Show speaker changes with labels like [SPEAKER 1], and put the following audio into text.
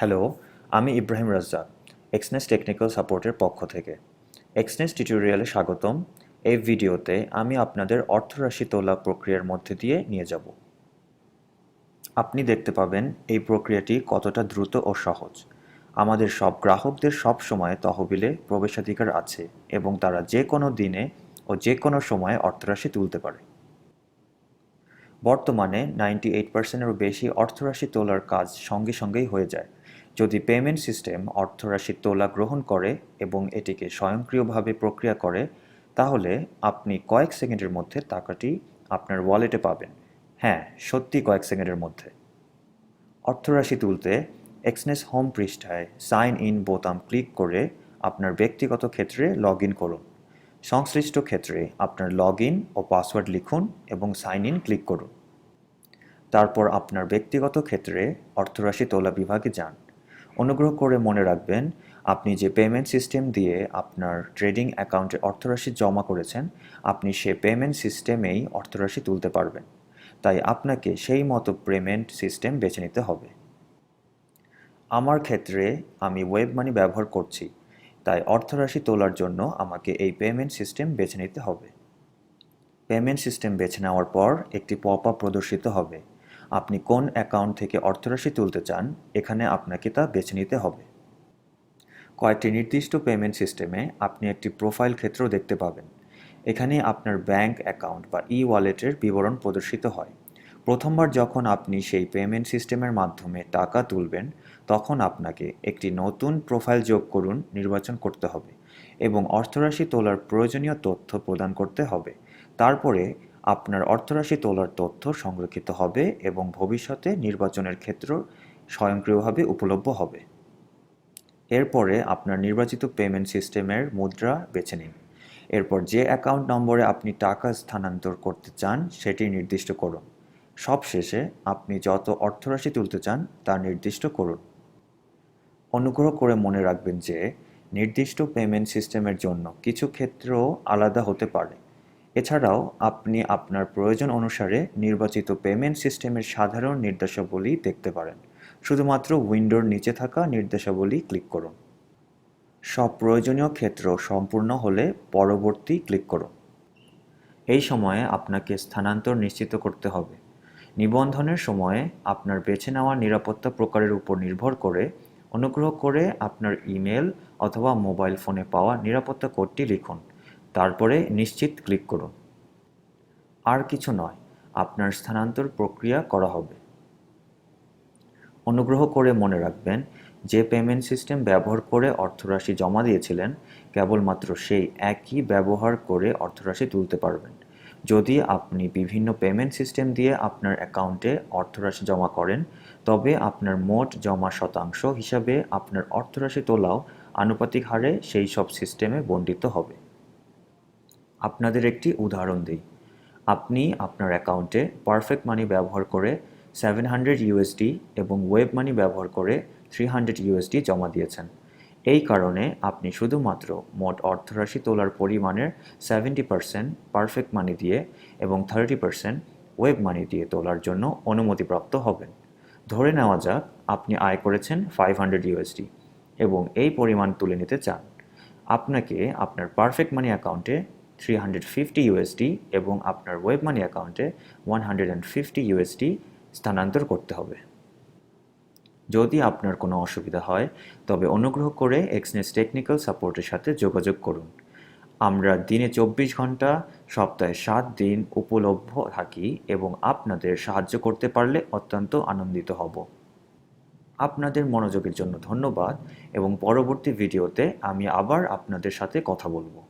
[SPEAKER 1] Hello, আমি Ibrahim Razzak, Exness technical সাপোর্টের পক্ষ থেকে। এক্সনেস টিউটোরিয়ালে স্বাগতম। এই ভিডিওতে আমি আপনাদের অর্থরাশি তোলা প্রক্রিয়ার মধ্যে দিয়ে নিয়ে যাব। আপনি দেখতে পাবেন এই প্রক্রিয়াটি কতটা দ্রুত ও সহজ। আমাদের সব গ্রাহকদের সব সময় তহবিলে প্রবেশাধিকার আছে এবং তারা যে কোনো দিনে ও যে কোনো সময়ে অর্থরাশি তুলতে পারে। বর্তমানে 98%-এরও বেশি অর্থরাশি তোলার কাজ সঙ্গে সঙ্গেই হয়ে যায়। যদি পেমেন্ট সিস্টেম অর্থরাশি তোলা গ্রহণ করে এবং এটিকে স্বয়ংক্রিয়ভাবে প্রক্রিয়া করে, তাহলে আপনি কয়েক সেকেন্ডের মধ্যে টাকাটি আপনার ওয়ালেটে পাবেন। হ্যাঁ, সত্যি কয়েক সেকেন্ডের মধ্যে। অর্থরাশি তুলতে এক্সনেস হোম পৃষ্ঠায় সাইন ইন বোতাম ক্লিক করে আপনার ব্যক্তিগত ক্ষেত্রে লগ ইন করুন। সংশ্লিষ্ট ক্ষেত্রে আপনার লগ ইন ও পাসওয়ার্ড লিখুন এবং সাইন ইন ক্লিক করুন। তারপর আপনার ব্যক্তিগত ক্ষেত্রে অর্থরাশি তোলা বিভাগে যান। অনুগ্রহ করে মনে রাখবেন, আপনি যে পেমেন্ট সিস্টেম দিয়ে আপনার ট্রেডিং অ্যাকাউন্টে অর্থরাশি জমা করেছেন, আপনি সে পেমেন্ট সিস্টেমেই অর্থরাশি তুলতে পারবেন। তাই আপনাকে সেই মতো পেমেন্ট সিস্টেম বেছে নিতে হবে। আমার ক্ষেত্রে আমি ওয়েব মানি ব্যবহার করছি, তাই অর্থরাশি তোলার জন্য আমাকে এই পেমেন্ট সিস্টেম বেছে নিতে হবে। পেমেন্ট সিস্টেম বেছে নেওয়ার পর একটি পপ-আপ প্রদর্শিত হবে। আপনি কোন অ্যাকাউন্ট থেকে অর্থরাশি তুলতে চান, এখানে আপনাকে তা বেছে নিতে হবে। কয়েকটি নির্দিষ্ট পেমেন্ট সিস্টেমে আপনি একটি প্রোফাইল ক্ষেত্র দেখতে পাবেন। এখানে আপনার ব্যাংক অ্যাকাউন্ট বা ই-ওয়ালেটের বিবরণ প্রদর্শিত হয়। প্রথমবার যখন আপনি সেই পেমেন্ট সিস্টেমের মাধ্যমে টাকা তুলবেন, তখন আপনাকে একটি নতুন প্রোফাইল যোগ করুন নির্বাচন করতে হবে এবং অর্থরাশি তোলার প্রয়োজনীয় তথ্য প্রদান করতে হবে। তারপরে আপনার অর্থরাশি তোলার তথ্য সংরক্ষিত হবে এবং ভবিষ্যতে নির্বাচনের ক্ষেত্র স্বয়ংক্রিয়ভাবে উপলব্ধ হবে। এরপরে আপনার নির্বাচিত পেমেন্ট সিস্টেমের মুদ্রা বেছে নিন। এরপর যে অ্যাকাউন্ট নম্বরে আপনি টাকা স্থানান্তর করতে চান সেটি নির্দিষ্ট করুন। সবশেষে আপনি যত অর্থরাশি তুলতে চান তা নির্দিষ্ট করুন। অনুগ্রহ করে মনে রাখবেন যে নির্দিষ্ট পেমেন্ট সিস্টেমের জন্য কিছু ক্ষেত্রও আলাদা হতে পারে। এছাড়াও আপনি আপনার প্রয়োজন অনুসারে নির্বাচিত পেমেন্ট সিস্টেমের সাধারণ নির্দেশাবলী দেখতে পারেন। শুধুমাত্র উইন্ডোর নিচে থাকা নির্দেশাবলী ক্লিক করুন। সব প্রয়োজনীয় ক্ষেত্র সম্পূর্ণ হলে পরবর্তী ক্লিক করুন। এই সময়ে আপনাকে স্থানান্তর নিশ্চিত করতে হবে। নিবন্ধনের সময়ে আপনার বেছে নেওয়া নিরাপত্তা প্রকারের উপর নির্ভর করে অনুগ্রহ করে আপনার ইমেল অথবা মোবাইল ফোনে পাওয়া নিরাপত্তা কোডটি লিখুন। তারপরে নিশ্চিত ক্লিক করুন। আর কিছু নয়, আপনার স্থানান্তর প্রক্রিয়া করা হবে। অনুগ্রহ করে মনে রাখবেন, যে পেমেন্ট সিস্টেম ব্যবহার করে অর্থরাশি জমা দিয়েছিলেন, কেবলমাত্র সেই একই ব্যবহার করে অর্থরাশি তুলতে পারবেন। যদি আপনি বিভিন্ন পেমেন্ট সিস্টেম দিয়ে আপনার অ্যাকাউন্টে অর্থরাশি জমা করেন, তবে আপনার মোট জমা শতাংশ হিসাবে আপনার অর্থরাশি তোলাও আনুপাতিক হারে সেই সব সিস্টেমে বণ্টিত হবে। আপনাদের একটি উদাহরণ দিই। আপনি আপনার অ্যাকাউন্টে পারফেক্ট মানি ব্যবহার করে 700 ইউএসডি এবং ওয়েব মানি ব্যবহার করে 300 ইউএসডি জমা দিয়েছেন। এই কারণে আপনি শুধুমাত্র মোট অর্থরাশি তোলার পরিমাণের 70% পারফেক্ট মানি দিয়ে এবং 30% ওয়েব মানি দিয়ে তোলার জন্য অনুমতিপ্রাপ্ত হবেন। ধরে নেওয়া যাক আপনি আয় করেছেন 500 ইউএসডি এবং এই পরিমাণ তুলে নিতে চান। আপনাকে আপনার পারফেক্ট মানি অ্যাকাউন্টে 350 ইউএসডি এবং আপনার ওয়েব মানি অ্যাকাউন্টে 150 ইউএসডি স্থানান্তর করতে হবে। যদি আপনার কোনো অসুবিধা হয়, তবে অনুগ্রহ করে এক্সনেস টেকনিক্যাল সাপোর্টের সাথে যোগাযোগ করুন। আমরা দিনে 24 ঘন্টা, সপ্তাহে 7 দিন উপলব্ধ থাকি এবং আপনাদের সাহায্য করতে পারলে অত্যন্ত আনন্দিত হব। আপনাদের মনোযোগের জন্য ধন্যবাদ এবং পরবর্তী ভিডিওতে আমি আবার আপনাদের সাথে কথা বলবো।